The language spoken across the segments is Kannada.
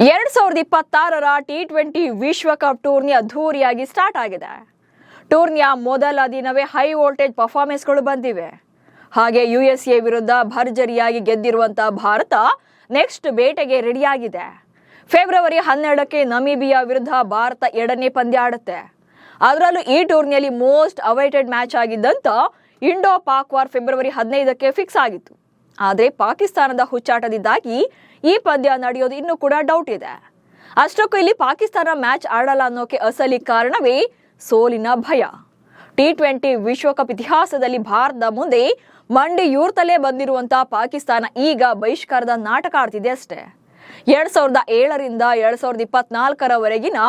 2026ರ T20 ವಿಶ್ವಕಪ್ ಟೂರ್ನಿ ಅದ್ಧೂರಿಯಾಗಿ ಸ್ಟಾರ್ಟ್ ಆಗಿದೆ. ಟೂರ್ನಿಯ ಮೊದಲ ದಿನವೇ ಹೈ ವೋಲ್ಟೇಜ್ ಪರ್ಫಾರ್ಮೆನ್ಸ್ಗಳು ಬಂದಿವೆ. ಹಾಗೆ USA ವಿರುದ್ಧ ಭರ್ಜರಿಯಾಗಿ ಗೆದ್ದಿರುವಂತಹ ಭಾರತ ನೆಕ್ಸ್ಟ್ ಬೇಟೆಗೆ ರೆಡಿಯಾಗಿದೆ. ಫೆಬ್ರವರಿ 12ಕ್ಕೆ ನಮೀಬಿಯಾ ವಿರುದ್ಧ ಭಾರತ ಎರಡನೇ ಪಂದ್ಯ ಆಡುತ್ತೆ. ಅದರಲ್ಲೂ ಈ ಟೂರ್ನಿಯಲ್ಲಿ ಮೋಸ್ಟ್ ಅವೈಟೆಡ್ ಮ್ಯಾಚ್ ಆಗಿದ್ದಂತ ಇಂಡೋ ಪಾಕ್ ವಾರ್ ಫೆಬ್ರವರಿ 15ಕ್ಕೆ ಫಿಕ್ಸ್ ಆಗಿತ್ತು. ಆದರೆ ಪಾಕಿಸ್ತಾನದ ಹುಚ್ಚಾಟದಿಂದಾಗಿ ಈ ಪಂದ್ಯ ನಡೆಯೋದು ಇನ್ನೂ ಕೂಡ ಡೌಟ್ ಇದೆ. ಅಷ್ಟಕ್ಕೂ ಇಲ್ಲಿ ಪಾಕಿಸ್ತಾನ ಮ್ಯಾಚ್ ಆಡಲ್ಲ ಅನ್ನೋಕೆ ಅಸಲಿ ಕಾರಣವೇ ಸೋಲಿನ ಭಯ. T20 ವಿಶ್ವಕಪ್ ಇತಿಹಾಸದಲ್ಲಿ ಭಾರತದ ಮುಂದೆ ಮಂಡಿಯೂರ್ತಲೇ ಬಂದಿರುವಂತಹ ಪಾಕಿಸ್ತಾನ ಈಗ ಬಹಿಷ್ಕಾರದ ನಾಟಕ ಆಡ್ತಿದೆ ಅಷ್ಟೇ. 2007ರಿಂದ 2024ರವರೆಗಿನ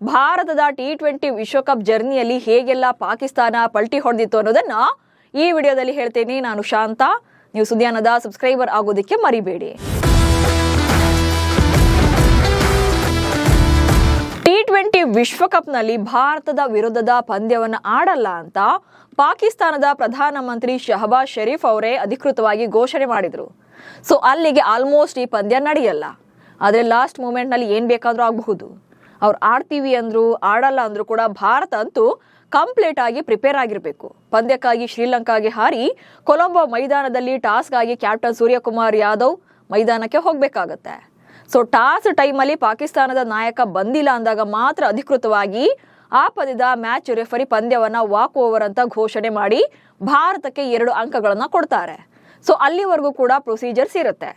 ಭಾರತದ T20 ವಿಶ್ವಕಪ್ ಜರ್ನಿಯಲ್ಲಿ ಹೇಗೆಲ್ಲ ಪಾಕಿಸ್ತಾನ ಪಲ್ಟಿ ಹೊಡೆದಿತ್ತು ಅನ್ನೋದನ್ನ ಈ ವಿಡಿಯೋದಲ್ಲಿ ಹೇಳ್ತೇನೆ. ನಾನು ಶಾಂತ. ನೀವು ಸುದ್ದಿಯಾನದ ಸಬ್ಸ್ಕ್ರೈಬರ್ ಆಗೋದಕ್ಕೆ ಮರಿಬೇಡಿ. T20 ವಿಶ್ವಕಪ್ನಲ್ಲಿ ಭಾರತದ ವಿರುದ್ಧದ ಪಂದ್ಯವನ್ನು ಆಡಲ್ಲ ಅಂತ ಪಾಕಿಸ್ತಾನದ ಪ್ರಧಾನಮಂತ್ರಿ ಶಹಬಾಜ್ ಶರೀಫ್ ಅವರೇ ಅಧಿಕೃತವಾಗಿ ಘೋಷಣೆ ಮಾಡಿದ್ರು. ಸೊ ಅಲ್ಲಿಗೆ ಆಲ್ಮೋಸ್ಟ್ ಈ ಪಂದ್ಯ ನಡೆಯಲ್ಲ. ಆದರೆ ಲಾಸ್ಟ್ ಮೂಮೆಂಟ್ನಲ್ಲಿ ಏನ್ ಬೇಕಾದ್ರೂ ಆಗಬಹುದು. ಅವ್ರು ಆಡ್ತೀವಿ ಅಂದ್ರು ಆಡಲ್ಲ ಅಂದ್ರು ಕೂಡ ಭಾರತ ಅಂತೂ ಕಂಪ್ಲೀಟ್ ಆಗಿ ಪ್ರಿಪೇರ್ ಆಗಿರಬೇಕು. ಪಂದ್ಯಕ್ಕಾಗಿ ಶ್ರೀಲಂಕಾಗೆ ಹಾರಿ ಕೊಲಂಬೋ ಮೈದಾನದಲ್ಲಿ ಟಾಸ್ಗಾಗಿ ಕ್ಯಾಪ್ಟನ್ ಸೂರ್ಯಕುಮಾರ್ ಯಾದವ್ ಮೈದಾನಕ್ಕೆ ಹೋಗಬೇಕಾಗತ್ತೆ. ಸೊ ಟಾಸ್ ಟೈಮಲ್ಲಿ ಪಾಕಿಸ್ತಾನದ ನಾಯಕ ಬಂದಿಲ್ಲ ಅಂದಾಗ ಮಾತ್ರ ಅಧಿಕೃತವಾಗಿ ಆ ಪಂದ್ಯದ ಮ್ಯಾಚ್ ರೆಫರಿ ಪಂದ್ಯವನ್ನ ವಾಕ್ ಓವರ್ ಅಂತ ಘೋಷಣೆ ಮಾಡಿ ಭಾರತಕ್ಕೆ 2 ಅಂಕಗಳನ್ನ ಕೊಡ್ತಾರೆ. ಸೊ ಅಲ್ಲಿವರೆಗೂ ಕೂಡ ಪ್ರೊಸೀಜರ್ಸ್ ಇರುತ್ತೆ.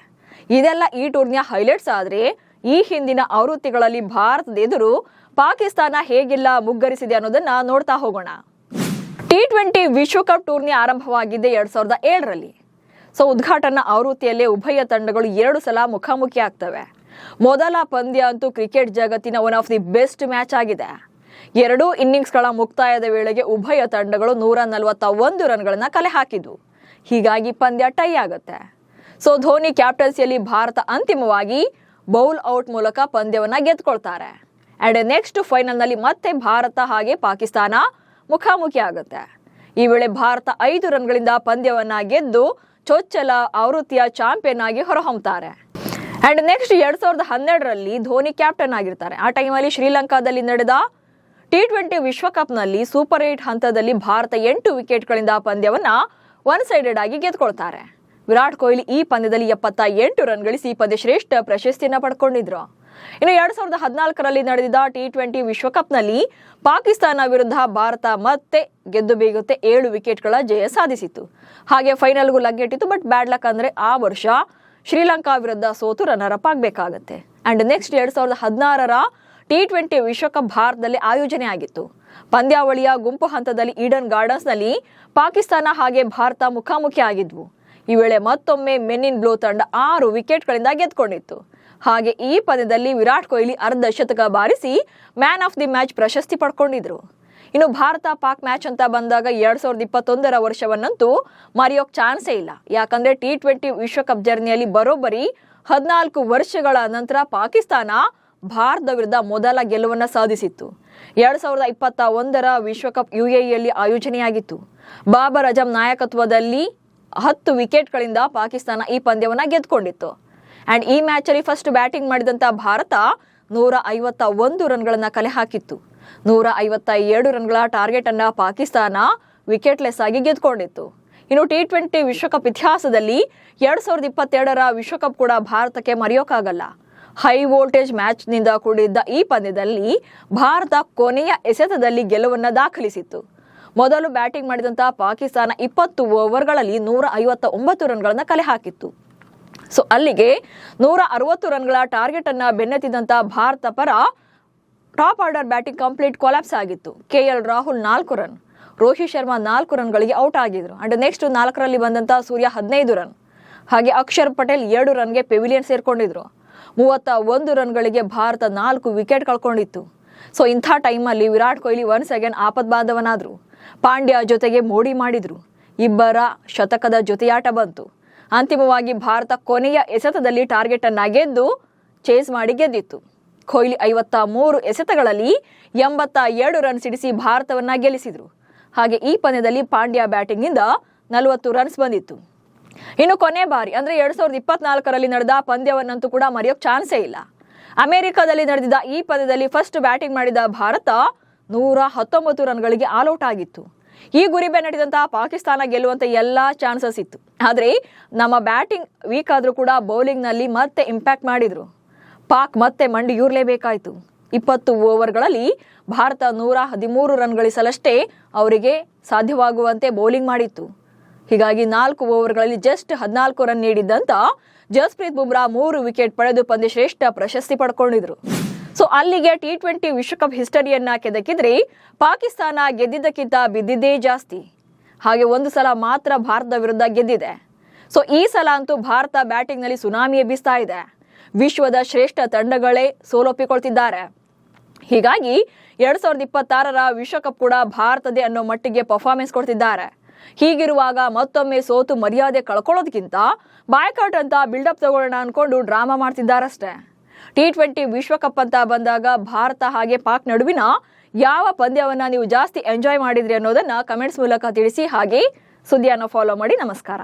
ಇದೆಲ್ಲ ಈ ಟೂರ್ನಿಯ ಹೈಲೈಟ್ಸ್. ಆದ್ರೆ ಈ ಹಿಂದಿನ ಆವೃತ್ತಿಗಳಲ್ಲಿ ಭಾರತದ ಎದುರು ಪಾಕಿಸ್ತಾನ ಹೇಗೆಲ್ಲ ಮುಗ್ಗರಿಸಿದೆ ಅನ್ನೋದನ್ನ ನೋಡ್ತಾ ಹೋಗೋಣ. T20 ವಿಶ್ವಕಪ್ ಟೂರ್ನಿ ಆರಂಭವಾಗಿದ್ದೆ 2007ರಲ್ಲಿ. ಸೊ ಉದ್ಘಾಟನಾ ಆವೃತ್ತಿಯಲ್ಲೇ ಉಭಯ ತಂಡಗಳು 2 ಸಲ ಮುಖಾಮುಖಿ ಆಗ್ತವೆ. ಮೊದಲ ಪಂದ್ಯ ಅಂತೂ ಕ್ರಿಕೆಟ್ ಜಗತ್ತಿನ one of the best match ಆಗಿದೆ. 2 ಇನ್ನಿಂಗ್ಸ್ಗಳ ಮುಕ್ತಾಯದ ವೇಳೆಗೆ ಉಭಯ ತಂಡಗಳು 141 ರನ್ಗಳನ್ನ ಕಲೆ ಹಾಕಿದ್ವು. ಹೀಗಾಗಿ ಪಂದ್ಯ ಟೈ ಆಗುತ್ತೆ. ಸೊ ಧೋನಿ ಕ್ಯಾಪ್ಟನ್ಸಿಯಲ್ಲಿ ಭಾರತ ಅಂತಿಮವಾಗಿ ಬೌಲ್ ಔಟ್ ಮೂಲಕ ಪಂದ್ಯವನ್ನ ಗೆದ್ಕೊಳ್ತಾರೆ. ಅಂಡ್ ನೆಕ್ಸ್ಟ್ ಫೈನಲ್ನಲ್ಲಿ ಮತ್ತೆ ಭಾರತ ಹಾಗೆ ಪಾಕಿಸ್ತಾನ ಮುಖಾಮುಖಿ ಆಗುತ್ತೆ. ಈ ವೇಳೆ ಭಾರತ 5 ರನ್ಗಳಿಂದ ಪಂದ್ಯವನ್ನ ಗೆದ್ದು ಚೊಚ್ಚಲ ಆವೃತ್ತಿಯ ಚಾಂಪಿಯನ್ ಆಗಿ ಹೊರಹೊಮ್ಮುತ್ತಾರೆ. ಅಂಡ್ ನೆಕ್ಸ್ಟ್ 2012ರಲ್ಲಿ ಧೋನಿ ಕ್ಯಾಪ್ಟನ್ ಆಗಿರ್ತಾರೆ. ಆ ಟೈಮಲ್ಲಿ ಶ್ರೀಲಂಕಾದಲ್ಲಿ ನಡೆದ T20 ವಿಶ್ವಕಪ್ನಲ್ಲಿ ಸೂಪರ್ 8 ಹಂತದಲ್ಲಿ ಭಾರತ 8 ವಿಕೆಟ್ಗಳಿಂದ ಪಂದ್ಯವನ್ನ ಒನ್ ಸೈಡೆಡ್ ಆಗಿ ಗೆದ್ಕೊಳ್ತಾರೆ. ವಿರಾಟ್ ಕೊಹ್ಲಿ ಈ ಪಂದ್ಯದಲ್ಲಿ 78 ರನ್ ಗಳಿಸಿ ಪಂದ್ಯ ಶ್ರೇಷ್ಠ ಪ್ರಶಸ್ತಿಯನ್ನ ಪಡ್ಕೊಂಡಿದ್ರು. ಇನ್ನು 2014ರಲ್ಲಿ ನಡೆದಿದ್ದ T20 ವಿಶ್ವಕಪ್ನಲ್ಲಿ ಪಾಕಿಸ್ತಾನ ವಿರುದ್ಧ ಭಾರತ ಮತ್ತೆ ಗೆದ್ದು ಬೀಗುತ್ತೆ 7 ವಿಕೆಟ್ಗಳ ಜಯ ಸಾಧಿಸಿತ್ತು. ಹಾಗೆ ಫೈನಲ್ಗೂ ಲಗ್ಗೆಟ್ಟಿತ್ತು. ಬಟ್ ಬ್ಯಾಡ್ ಲಕ್ ಅಂದ್ರೆ ಆ ವರ್ಷ ಶ್ರೀಲಂಕಾ ವಿರುದ್ಧ ಸೋತು ರನ್ನರ್ ಅಪ್ ಆಗಬೇಕಾಗತ್ತೆ. ಅಂಡ್ ನೆಕ್ಸ್ಟ್ 2016ರ T20 ವಿಶ್ವಕಪ್ ಭಾರತದಲ್ಲಿ ಆಯೋಜನೆ ಆಗಿತ್ತು. ಪಂದ್ಯಾವಳಿಯ ಗುಂಪು ಹಂತದಲ್ಲಿ ಈಡನ್ ಗಾರ್ಡನ್ಸ್ ನಲ್ಲಿ ಪಾಕಿಸ್ತಾನ ಹಾಗೆ ಭಾರತ ಮುಖಾಮುಖಿ ಆಗಿದ್ವು. ಈ ವೇಳೆ ಮತ್ತೊಮ್ಮೆ ಮೆನ್ ಇನ್ ಬ್ಲೂ ತಂಡ 6 ವಿಕೆಟ್ಗಳಿಂದ ಗೆದ್ಕೊಂಡಿತ್ತು. ಹಾಗೆ ಈ ಪಂದ್ಯದಲ್ಲಿ ವಿರಾಟ್ ಕೊಹ್ಲಿ ಅರ್ಧ ಶತಕ ಬಾರಿಸಿ ಮ್ಯಾನ್ ಆಫ್ ದಿ ಮ್ಯಾಚ್ ಪ್ರಶಸ್ತಿ ಪಡ್ಕೊಂಡಿದ್ರು. ಇನ್ನು ಭಾರತ ಪಾಕ್ ಮ್ಯಾಚ್ ಅಂತ ಬಂದಾಗ 2021ರ ವರ್ಷವನ್ನಂತೂ ಮರೆಯೋಕ್ ಚಾನ್ಸೇ ಇಲ್ಲ. ಯಾಕಂದ್ರೆ T20 ವಿಶ್ವಕಪ್ ಜರ್ನಿಯಲ್ಲಿ ಬರೋಬ್ಬರಿ 14 ವರ್ಷಗಳ ನಂತರ ಪಾಕಿಸ್ತಾನ ಭಾರತದ ವಿರುದ್ಧ ಮೊದಲ ಗೆಲುವನ್ನ ಸಾಧಿಸಿತ್ತು. 2021ರ ವಿಶ್ವಕಪ್ UAEಯಲ್ಲಿ ಆಯೋಜನೆಯಾಗಿತ್ತು. ಬಾಬರ್ ಅಜಮ್ ನಾಯಕತ್ವದಲ್ಲಿ 10 ವಿಕೆಟ್ಗಳಿಂದ ಪಾಕಿಸ್ತಾನ ಈ ಪಂದ್ಯವನ್ನ ಗೆದ್ಕೊಂಡಿತ್ತು. ಅಂಡ್ ಈ ಮ್ಯಾಚ್ ಅಲ್ಲಿ ಫಸ್ಟ್ ಬ್ಯಾಟಿಂಗ್ ಮಾಡಿದಂತ ಭಾರತ 151 ರನ್ಗಳನ್ನ ಕಲೆ ಹಾಕಿತ್ತು. 157 ರನ್ಗಳ ಟಾರ್ಗೆಟ್ ಅನ್ನ ಪಾಕಿಸ್ತಾನ ವಿಕೆಟ್ಲೆಸ್ ಆಗಿ ಗೆದ್ಕೊಂಡಿತ್ತು. ಇನ್ನು T20 ವಿಶ್ವಕಪ್ ಇತಿಹಾಸದಲ್ಲಿ 2022ರ ವಿಶ್ವಕಪ್ ಕೂಡ ಭಾರತಕ್ಕೆ ಮರೆಯೋಕ್ಕಾಗಲ್ಲ. ಹೈ ವೋಲ್ಟೇಜ್ ಮ್ಯಾಚ್ ನಿಂದ ಕೂಡಿದ್ದ ಈ ಪಂದ್ಯದಲ್ಲಿ ಭಾರತ ಕೊನೆಯ ಎಸೆತದಲ್ಲಿ ಗೆಲುವನ್ನ ದಾಖಲಿಸಿತ್ತು. ಮೊದಲು ಬ್ಯಾಟಿಂಗ್ ಮಾಡಿದಂತ ಪಾಕಿಸ್ತಾನ 20 ಓವರ್ಗಳಲ್ಲಿ 159 ರನ್ಗಳನ್ನ ಕಲೆ ಹಾಕಿತ್ತು. ಸೊ ಅಲ್ಲಿಗೆ 160 ರನ್ಗಳ ಟಾರ್ಗೆಟ್ ಅನ್ನ ಬೆನ್ನತ್ತಿದಂತ ಭಾರತ ಪರ top order batting complete collapse ಆಗಿತ್ತು. KL ರಾಹುಲ್ 4 ರನ್, ರೋಹಿತ್ ಶರ್ಮಾ 4 ರನ್ಗಳಿಗೆ ಔಟ್ ಆಗಿದ್ರು. ಅಂಡ್ ನೆಕ್ಸ್ಟ್ 4ರಲ್ಲಿ ಬಂದಂತ ಸೂರ್ಯ 15 ರನ್, ಹಾಗೆ ಅಕ್ಷರ್ ಪಟೇಲ್ 2 ರನ್ಗೆ ಪೆವಿಲಿಯನ್ ಸೇರ್ಕೊಂಡಿದ್ರು. 31 ರನ್ಗಳಿಗೆ ಭಾರತ 4 ವಿಕೆಟ್ ಕಳ್ಕೊಂಡಿತ್ತು. ಸೊ ಇಂಥ ಟೈಮಲ್ಲಿ ವಿರಾಟ್ ಕೊಹ್ಲಿ ಒನ್ಸ್ ಅಗೇನ್ ಆಪತ್ ಬಾಂಧವನಾದ್ರು. ಪಾಂಡ್ಯ ಜೊತೆಗೆ ಮೋಡಿ ಮಾಡಿದ್ರು. ಇಬ್ಬರ ಶತಕದ ಜೊತೆಯಾಟ ಬಂತು. ಅಂತಿಮವಾಗಿ ಭಾರತ ಕೊನೆಯ ಎಸೆತದಲ್ಲಿ ಟಾರ್ಗೆಟ್ ಅನ್ನ ಗೆದ್ದು ಚೇಸ್ ಮಾಡಿ ಗೆದ್ದಿತ್ತು. ಕೊಹ್ಲಿ 53 ಎಸೆತಗಳಲ್ಲಿ 82 ರನ್ ಸಿಡಿಸಿ ಭಾರತವನ್ನ ಗೆಲ್ಲಿಸಿದ್ರು. ಹಾಗೆ ಈ ಪಂದ್ಯದಲ್ಲಿ ಪಾಂಡ್ಯ ಬ್ಯಾಟಿಂಗ್ ನಿಂದ 40 ರನ್ಸ್ ಬಂದಿತ್ತು. ಇನ್ನು ಕೊನೆ ಬಾರಿ ಅಂದ್ರೆ 2024ರಲ್ಲಿ ನಡೆದ ಪಂದ್ಯವನ್ನಂತೂ ಕೂಡ ಮರೆಯೋಕ್ ಚಾನ್ಸೇ ಇಲ್ಲ. ಅಮೆರಿಕದಲ್ಲಿ ನಡೆದಿದ್ದ ಈ ಪಂದ್ಯದಲ್ಲಿ ಫಸ್ಟ್ ಬ್ಯಾಟಿಂಗ್ ಮಾಡಿದ ಭಾರತ 119 ರನ್ಗಳಿಗೆ ಆಲ್ಔಟ್ ಆಗಿತ್ತು. ಈ ಗುರಿ ಬೆನ್ನಟ್ಟಿದಂತಹ ಪಾಕಿಸ್ತಾನ ಗೆಲ್ಲುವಂತ ಎಲ್ಲಾ ಚಾನ್ಸಸ್ ಇತ್ತು. ಆದ್ರೆ ನಮ್ಮ ಬ್ಯಾಟಿಂಗ್ ವೀಕ್ ಆದ್ರೂ ಕೂಡ ಬೌಲಿಂಗ್ ನಲ್ಲಿ ಮತ್ತೆ ಇಂಪ್ಯಾಕ್ಟ್ ಮಾಡಿದ್ರು. ಪಾಕ್ ಮತ್ತೆ ಮಂಡಿಯೂರ್ಲೇಬೇಕಾಯ್ತು. 20 ಓವರ್ಗಳಲ್ಲಿ ಭಾರತ 113 ರನ್ ಗಳಿಸಲಷ್ಟೇ ಅವರಿಗೆ ಸಾಧ್ಯವಾಗುವಂತೆ ಬೌಲಿಂಗ್ ಮಾಡಿತ್ತು. ಹೀಗಾಗಿ 4 ಓವರ್ಗಳಲ್ಲಿ ಜಸ್ಟ್ 14 ರನ್ ನೀಡಿದ್ದಂತ ಜಸ್ಪ್ರೀತ್ ಬುಮ್ರಾ 3 ವಿಕೆಟ್ ಪಡೆದು ಪಂದ್ಯಶ್ರೇಷ್ಠ ಪ್ರಶಸ್ತಿ ಪಡ್ಕೊಂಡಿದ್ರು. ಸೊ ಅಲ್ಲಿಗೆ T20 ವಿಶ್ವಕಪ್ ಹಿಸ್ಟರಿಯನ್ನ ಕೆದಕಿದ್ರೆ ಪಾಕಿಸ್ತಾನ ಗೆದ್ದಿದ್ದಕ್ಕಿಂತ ಬಿದ್ದಿದ್ದೇ ಜಾಸ್ತಿ. ಹಾಗೆ ಒಂದು ಸಲ ಮಾತ್ರ ಭಾರತದ ವಿರುದ್ಧ ಗೆದ್ದಿದೆ. ಸೊ ಈ ಸಲ ಅಂತೂ ಭಾರತ ಬ್ಯಾಟಿಂಗ್ ನಲ್ಲಿ ಸುನಾಮಿ ಎಬ್ಬಿಸ್ತಾ ಇದೆ. ವಿಶ್ವದ ಶ್ರೇಷ್ಠ ತಂಡಗಳೇ ಸೋಲೊಪ್ಪಿಕೊಳ್ತಿದ್ದಾರೆ. ಹೀಗಾಗಿ 2026ರ ವಿಶ್ವಕಪ್ ಕೂಡ ಭಾರತದೇ ಅನ್ನೋ ಮಟ್ಟಿಗೆ ಪರ್ಫಾರ್ಮೆನ್ಸ್ ಕೊಡ್ತಿದ್ದಾರೆ. ಹೀಗಿರುವಾಗ ಮತ್ತೊಮ್ಮೆ ಸೋತು ಮರ್ಯಾದೆ ಕಳ್ಕೊಳ್ಳೋದಕ್ಕಿಂತ ಬಾಯ್ಕಾಟ್ ಅಂತ ಬಿಲ್ಡಪ್ ತಗೊಳ್ಳೋಣ ಅನ್ಕೊಂಡು ಡ್ರಾಮಾ ಮಾಡ್ತಿದ್ದಾರಷ್ಟೇ. T20 ವಿಶ್ವಕಪ್ ಅಂತ ಬಂದಾಗ ಭಾರತ ಹಾಗೆ ಪಾಕ್ ನಡುವಿನ ಯಾವ ಪಂದ್ಯವನ್ನ ನೀವು ಜಾಸ್ತಿ ಎಂಜಾಯ್ ಮಾಡಿದ್ರಿ ಅನ್ನೋದನ್ನ ಕಮೆಂಟ್ಸ್ ಮೂಲಕ ತಿಳಿಸಿ. ಹಾಗೆ ಸುದ್ದಿಯನ್ನು ಫಾಲೋ ಮಾಡಿ. ನಮಸ್ಕಾರ.